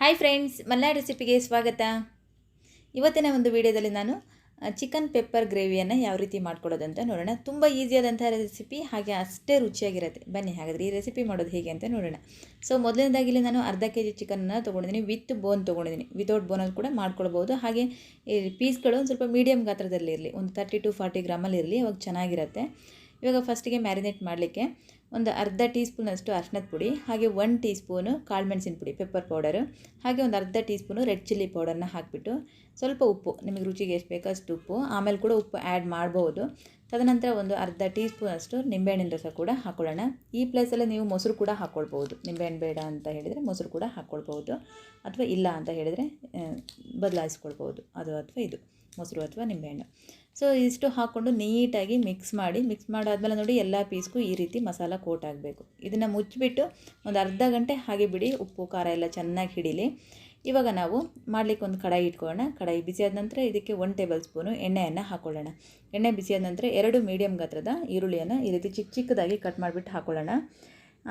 Hi friends, Malnad ರೆಸಿಪಿಗೆ ಸ್ವಾಗತ. ಇವತ್ತಿನ ಒಂದು ವಿಡಿಯೋದಲ್ಲಿ ನಾನು ಚಿಕನ್ ಪೆಪ್ಪರ್ ಗ್ರೇವಿಯನ್ನು ಯಾವ ರೀತಿ ಮಾಡ್ಕೊಳ್ಳೋದು ಅಂತ ನೋಡೋಣ. ತುಂಬ ಈಸಿಯಾದಂಥ ರೆಸಿಪಿ, ಹಾಗೆ ಅಷ್ಟೇ ರುಚಿಯಾಗಿರುತ್ತೆ. ಬನ್ನಿ ಹಾಗಾದರೆ ಈ ರೆಸಿಪಿ ಮಾಡೋದು ಹೇಗೆ ಅಂತ ನೋಡೋಣ. ಸೊ ಮೊದಲನೇದಾಗಿ ಇಲ್ಲಿ ನಾನು ಅರ್ಧ ಕೆ ಜಿ ಚಿಕನ್ನ ತೊಗೊಂಡಿದ್ದೀನಿ. ವಿತ್ ಬೋನ್ ತೊಗೊಂಡಿದ್ದೀನಿ. ವಿತೌಟ್ ಬೋನಲ್ಲಿ ಕೂಡ ಮಾಡ್ಕೊಳ್ಬೋದು. ಹಾಗೆ ಈ ಪೀಸ್ಗಳು ಒಂದು ಸ್ವಲ್ಪ ಮೀಡಿಯಮ್ ಗಾತ್ರದಲ್ಲಿ ಇರಲಿ, ಒಂದು 30 to 40 ಗ್ರಾಮಲ್ಲಿ ಇರಲಿ, ಅವಾಗ ಚೆನ್ನಾಗಿರುತ್ತೆ. ಇವಾಗ ಫಸ್ಟಿಗೆ ಮ್ಯಾರಿನೇಟ್ ಮಾಡಲಿಕ್ಕೆ ಒಂದು ಅರ್ಧ ಟೀ ಸ್ಪೂನಷ್ಟು ಅರಿಶಿನದ ಪುಡಿ, ಹಾಗೆ 1 ಟೀ ಸ್ಪೂನು ಕಾಳು ಮೆಣಸಿನ ಪುಡಿ ಪೆಪ್ಪರ್ ಪೌಡರು, ಹಾಗೆ ಒಂದು ಅರ್ಧ ಟೀ ಸ್ಪೂನು ರೆಡ್ ಚಿಲ್ಲಿ ಪೌಡರ್ನ ಹಾಕಿಬಿಟ್ಟು ಸ್ವಲ್ಪ ಉಪ್ಪು, ನಿಮಗೆ ರುಚಿಗೆ ಎಷ್ಟು ಬೇಕೋ ಅಷ್ಟು ಉಪ್ಪು, ಆಮೇಲೆ ಕೂಡ ಉಪ್ಪು ಆ್ಯಡ್ ಮಾಡ್ಬೋದು. ತದನಂತರ ಒಂದು ಅರ್ಧ ಟೀ ಸ್ಪೂನಷ್ಟು ನಿಂಬೆಹಣ್ಣಿನ ರಸ ಕೂಡ ಹಾಕ್ಕೊಳ್ಳೋಣ. ಈ ಪ್ಲೇಸಲ್ಲಿ ನೀವು ಮೊಸರು ಕೂಡ ಹಾಕ್ಕೊಳ್ಬೋದು. ನಿಂಬೆಹಣ್ಣು ಬೇಡ ಅಂತ ಹೇಳಿದರೆ ಮೊಸರು ಕೂಡ ಹಾಕ್ಕೊಳ್ಬೋದು, ಅಥವಾ ಇಲ್ಲ ಅಂತ ಹೇಳಿದರೆ ಬದಲಾಯಿಸ್ಕೊಳ್ಬೋದು, ಅದು ಅಥವಾ ಇದು ಮೊಸರು ಅಥವಾ ನಿಂಬೆಹಣ್ಣು. ಸೊ ಇಷ್ಟು ಹಾಕ್ಕೊಂಡು ನೀಟಾಗಿ ಮಿಕ್ಸ್ ಮಾಡಾದ್ಮೇಲೆ ನೋಡಿ, ಎಲ್ಲ ಪೀಸ್ಗೂ ಈ ರೀತಿ ಮಸಾಲ ಕೋಟ್ ಆಗಬೇಕು. ಇದನ್ನು ಮುಚ್ಚಿಬಿಟ್ಟು ಒಂದು ಅರ್ಧ ಗಂಟೆ ಹಾಗೆ ಬಿಡಿ, ಉಪ್ಪು ಖಾರ ಎಲ್ಲ ಚೆನ್ನಾಗಿ ಹಿಡೀಲಿ. ಇವಾಗ ನಾವು ಮಾಡಲಿಕ್ಕೆ ಒಂದು ಕಡಾಯಿ ಇಟ್ಕೊಳ್ಳೋಣ. ಕಡಾಯಿ ಬಿಸಿಯಾದ ನಂತರ ಇದಕ್ಕೆ 1 ಟೇಬಲ್ ಸ್ಪೂನು ಎಣ್ಣೆಯನ್ನು ಹಾಕ್ಕೊಳ್ಳೋಣ. ಎಣ್ಣೆ ಬಿಸಿಯಾದ ನಂತರ 2 ಮೀಡಿಯಮ್ ಗಾತ್ರದ ಈರುಳ್ಳಿಯನ್ನು ಈ ರೀತಿ ಚಿಕ್ಕದಾಗಿ ಕಟ್ ಮಾಡಿಬಿಟ್ಟು ಹಾಕ್ಕೊಳ್ಳೋಣ.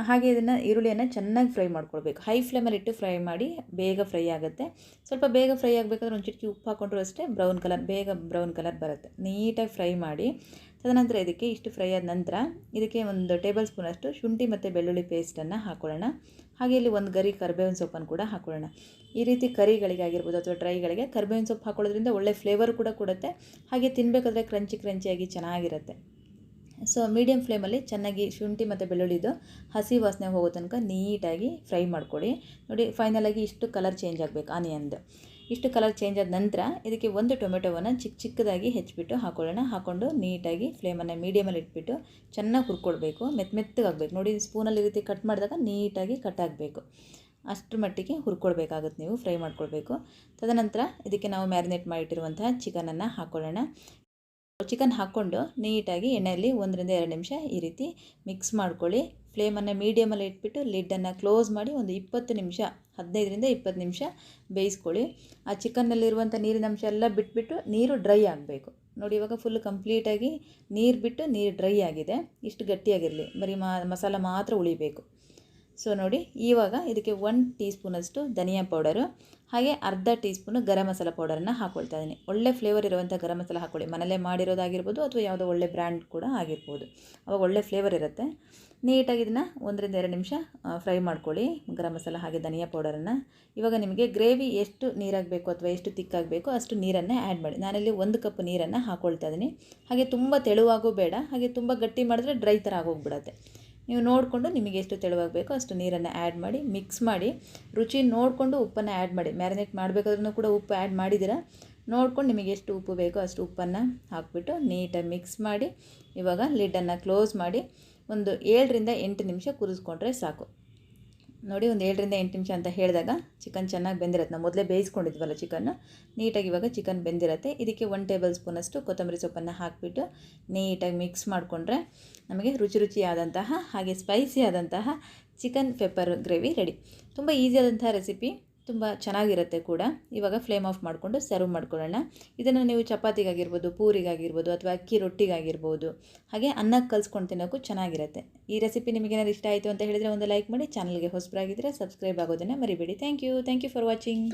ಹಾಗೆ ಇದನ್ನು ಈರುಳ್ಳಿಯನ್ನು ಚೆನ್ನಾಗಿ ಫ್ರೈ ಮಾಡ್ಕೊಳ್ಬೇಕು. ಹೈ ಫ್ಲೇಮಲ್ಲಿ ಇಟ್ಟು ಫ್ರೈ ಮಾಡಿ, ಬೇಗ ಫ್ರೈ ಆಗುತ್ತೆ. ಸ್ವಲ್ಪ ಬೇಗ ಫ್ರೈ ಆಗಬೇಕಾದ್ರೆ ಒಂದು ಚಿಟಿಕೆ ಉಪ್ಪು ಹಾಕ್ಕೊಂಡ್ರು ಅಷ್ಟೇ ಬೇಗ ಬ್ರೌನ್ ಕಲರ್ ಬರುತ್ತೆ. ನೀಟಾಗಿ ಫ್ರೈ ಮಾಡಿ, ತದನಂತರ ಇದಕ್ಕೆ ಇಷ್ಟು ಫ್ರೈ ಆದ ನಂತರ ಇದಕ್ಕೆ 1 ಟೇಬಲ್ ಸ್ಪೂನಷ್ಟು ಶುಂಠಿ ಮತ್ತು ಬೆಳ್ಳುಳ್ಳಿ ಪೇಸ್ಟನ್ನು ಹಾಕ್ಕೊಳ್ಳೋಣ. ಹಾಗೆ ಇಲ್ಲಿ 1 ಗರಿ ಕರಿಬೇವಿನ ಸೊಪ್ಪನ್ನು ಕೂಡ ಹಾಕ್ಕೊಳ್ಳೋಣ. ಈ ರೀತಿ ಕರಿಗಳಿಗಾಗಿರ್ಬೋದು ಅಥವಾ ಡ್ರೈಗಳಿಗೆ ಕರಿಬೇವಿನ ಸೊಪ್ಪು ಹಾಕೊಳ್ಳೋದ್ರಿಂದ ಒಳ್ಳೆ ಫ್ಲೇವರ್ ಕೂಡ ಕೊಡುತ್ತೆ. ಹಾಗೆ ತಿನ್ನಬೇಕಾದ್ರೆ ಕ್ರಂಚಿಯಾಗಿ ಚೆನ್ನಾಗಿರುತ್ತೆ. ಸೊ ಮೀಡಿಯಮ್ ಫ್ಲೇಮಲ್ಲಿ ಚೆನ್ನಾಗಿ ಶುಂಠಿ ಮತ್ತು ಬೆಳ್ಳುಳ್ಳಿದು ಹಸಿ ವಾಸನೆ ಹೋಗೋ ತನಕ ನೀಟಾಗಿ ಫ್ರೈ ಮಾಡ್ಕೊಳ್ಳಿ. ನೋಡಿ, ಫೈನಲಾಗಿ ಇಷ್ಟು ಕಲರ್ ಚೇಂಜ್ ಆಗಬೇಕು ಆನಿಯನ್ದು. ಇಷ್ಟು ಕಲರ್ ಚೇಂಜ್ ಆದ ನಂತರ ಇದಕ್ಕೆ 1 ಟೊಮೆಟೊವನ್ನು ಚಿಕ್ಕದಾಗಿ ಹೆಚ್ಚಿಬಿಟ್ಟು ಹಾಕ್ಕೊಳ್ಳೋಣ. ಹಾಕ್ಕೊಂಡು ನೀಟಾಗಿ ಫ್ಲೇಮನ್ನು ಮೀಡಿಯಮಲ್ಲಿ ಇಟ್ಬಿಟ್ಟು ಚೆನ್ನಾಗಿ ಹುರ್ಕೊಳ್ಬೇಕು. ಮೆತ್ತಗಾಗಬೇಕು. ನೋಡಿ, ಸ್ಪೂನಲ್ಲಿ ಈ ರೀತಿ ಕಟ್ ಮಾಡಿದಾಗ ನೀಟಾಗಿ ಕಟ್ ಆಗಬೇಕು. ಅಷ್ಟರ ಮಟ್ಟಿಗೆ ಹುರ್ಕೊಳ್ಬೇಕಾಗುತ್ತೆ, ನೀವು ಫ್ರೈ ಮಾಡ್ಕೊಳ್ಬೇಕು. ತದನಂತರ ಇದಕ್ಕೆ ನಾವು ಮ್ಯಾರಿನೇಟ್ ಮಾಡಿಟ್ಟಿರುವಂತಹ ಚಿಕನನ್ನು ಹಾಕ್ಕೊಳ್ಳೋಣ. ಚಿಕನ್ ಹಾಕ್ಕೊಂಡು ನೀಟಾಗಿ ಎಣ್ಣೆಯಲ್ಲಿ 1 ರಿಂದ 2 ನಿಮಿಷ ಈ ರೀತಿ ಮಿಕ್ಸ್ ಮಾಡ್ಕೊಳ್ಳಿ. ಫ್ಲೇಮನ್ನು ಮೀಡಿಯಮಲ್ಲಿ ಇಟ್ಬಿಟ್ಟು ಲಿಡ್ಡನ್ನು ಕ್ಲೋಸ್ ಮಾಡಿ ಒಂದು 20 ನಿಮಿಷ, 15 ರಿಂದ 20 ನಿಮಿಷ ಬೇಯಿಸ್ಕೊಳ್ಳಿ. ಆ ಚಿಕನ್ನಲ್ಲಿರುವಂಥ ನೀರಿನ ಅಂಶ ಎಲ್ಲ ಬಿಟ್ಬಿಟ್ಟು ನೀರು ಡ್ರೈ ಆಗಬೇಕು. ನೋಡಿ, ಇವಾಗ ಫುಲ್ ಕಂಪ್ಲೀಟಾಗಿ ನೀರು ಬಿಟ್ಟು ನೀರು ಡ್ರೈ ಆಗಿದೆ. ಇಷ್ಟು ಗಟ್ಟಿಯಾಗಿರಲಿ, ಬರೀ ಮಸಾಲ ಮಾತ್ರ ಉಳಿಬೇಕು. ಸೊ ನೋಡಿ, ಇವಾಗ ಇದಕ್ಕೆ 1 ಟೀ ಸ್ಪೂನಷ್ಟು ಧನಿಯಾ ಪೌಡರು, ಹಾಗೆ ಅರ್ಧ ಟೀ ಸ್ಪೂನು ಗರಂ ಮಸಾಲ ಪೌಡರನ್ನು ಹಾಕ್ಕೊಳ್ತಾ ಇದ್ದೀನಿ. ಒಳ್ಳೆ ಫ್ಲೇವರ್ ಇರುವಂಥ ಗರಂ ಮಸಾಲ ಹಾಕ್ಕೊಳ್ಳಿ. ಮನೇಲೇ ಮಾಡಿರೋದಾಗಿರ್ಬೋದು ಅಥವಾ ಯಾವುದೋ ಒಳ್ಳೆ ಬ್ರ್ಯಾಂಡ್ ಕೂಡ ಆಗಿರ್ಬೋದು, ಅವಾಗ ಒಳ್ಳೆ ಫ್ಲೇವರ್ ಇರುತ್ತೆ. ನೀಟಾಗಿ ಇದನ್ನು 1 ರಿಂದ 2 ನಿಮಿಷ ಫ್ರೈ ಮಾಡ್ಕೊಳ್ಳಿ, ಗರಂ ಮಸಾಲ ಹಾಗೆ ಧನಿಯಾ ಪೌಡರನ್ನು. ಇವಾಗ ನಿಮಗೆ ಗ್ರೇವಿ ಎಷ್ಟು ನೀರಾಗಬೇಕು ಅಥವಾ ಎಷ್ಟು ತಿಕ್ಕಾಗಬೇಕು ಅಷ್ಟು ನೀರನ್ನು ಆ್ಯಡ್ ಮಾಡಿ. ನಾನಿಲ್ಲಿ 1 ಕಪ್ ನೀರನ್ನು ಹಾಕ್ಕೊಳ್ತಾ ಇದ್ದೀನಿ. ಹಾಗೆ ತುಂಬ ತೆಳುವಾಗೂ ಬೇಡ, ಹಾಗೆ ತುಂಬ ಗಟ್ಟಿ ಮಾಡಿದ್ರೆ ಡ್ರೈ ಥರ ಆಗೋಗ್ಬಿಡುತ್ತೆ. ನೀವು ನೋಡಿಕೊಂಡು ನಿಮಗೆ ಎಷ್ಟು ತೆಳುವಾಗಬೇಕೋ ಅಷ್ಟು ನೀರನ್ನು ಆ್ಯಡ್ ಮಾಡಿ ಮಿಕ್ಸ್ ಮಾಡಿ. ರುಚಿ ನೋಡಿಕೊಂಡು ಉಪ್ಪನ್ನು ಆ್ಯಡ್ ಮಾಡಿ. ಮ್ಯಾರಿನೇಟ್ ಮಾಡಬೇಕಾದ್ರೂ ಕೂಡ ಉಪ್ಪು ಆ್ಯಡ್ ಮಾಡಿದ್ದೀರಾ, ನೋಡ್ಕೊಂಡು ನಿಮಗೆ ಎಷ್ಟು ಉಪ್ಪು ಬೇಕೋ ಅಷ್ಟು ಉಪ್ಪನ್ನು ಹಾಕಿಬಿಟ್ಟು ನೀಟಾಗಿ ಮಿಕ್ಸ್ ಮಾಡಿ. ಇವಾಗ ಲಿಡ್ಡನ್ನು ಕ್ಲೋಸ್ ಮಾಡಿ ಒಂದು 7 ರಿಂದ 8 ನಿಮಿಷ ಕುದಿಸ್ಕೊಂಡ್ರೆ ಸಾಕು. ನೋಡಿ, ಒಂದು 7 ರಿಂದ 8 ನಿಮಿಷ ಅಂತ ಹೇಳಿದಾಗ ಚಿಕನ್ ಚೆನ್ನಾಗಿ ಬೆಂದಿರುತ್ತೆ. ನಾವು ಮೊದಲೇ ಬೇಯಿಸ್ಕೊಂಡಿದ್ವಲ್ಲ ಚಿಕನ್ನು, ನೀಟಾಗಿ ಇವಾಗ ಚಿಕನ್ ಬೆಂದಿರುತ್ತೆ. ಇದಕ್ಕೆ 1 ಟೇಬಲ್ ಸ್ಪೂನಷ್ಟು ಕೊತ್ತಂಬರಿ ಸೊಪ್ಪನ್ನು ಹಾಕಿಬಿಟ್ಟು ನೀಟಾಗಿ ಮಿಕ್ಸ್ ಮಾಡಿಕೊಂಡ್ರೆ ನಮಗೆ ರುಚಿಯಾದಂತಹ ಹಾಗೆ ಸ್ಪೈಸಿ ಆದಂತಹ ಚಿಕನ್ ಪೆಪ್ಪರ್ ಗ್ರೇವಿ ರೆಡಿ. ತುಂಬ ಈಸಿಯಾದಂಥ ರೆಸಿಪಿ, ತುಂಬ ಚೆನ್ನಾಗಿರುತ್ತೆ ಕೂಡ. ಇವಾಗ ಫ್ಲೇಮ್ ಆಫ್ ಮಾಡಿಕೊಂಡು ಸರ್ವ್ ಮಾಡ್ಕೊಳ್ಳೋಣ. ಇದನ್ನು ನೀವು ಚಪಾತಿಗಾಗಿರ್ಬೋದು, ಪೂರಿಗಾಗಿರ್ಬೋದು, ಅಥವಾ ಅಕ್ಕಿ ರೊಟ್ಟಿಗಾಗಿರ್ಬೋದು, ಹಾಗೆ ಅನ್ನಕ್ಕೆ ಕಲಿಸ್ಕೊಂಡು ತಿನ್ನೋಕ್ಕೂ ಚೆನ್ನಾಗಿರುತ್ತೆ. ಈ ರೆಸಿಪಿ ನಿಮಗೇನಾದ್ರು ಇಷ್ಟ ಆಯಿತು ಅಂತ ಹೇಳಿದರೆ ಒಂದು ಲೈಕ್ ಮಾಡಿ. ಚಾನಲ್ಗೆ ಹೊಸಬರಾಗಿದ್ದರೆ ಸಬ್ಸ್ಕ್ರೈಬ್ ಆಗೋದನ್ನು ಮರಿಬೇಡಿ. Thank you for watching.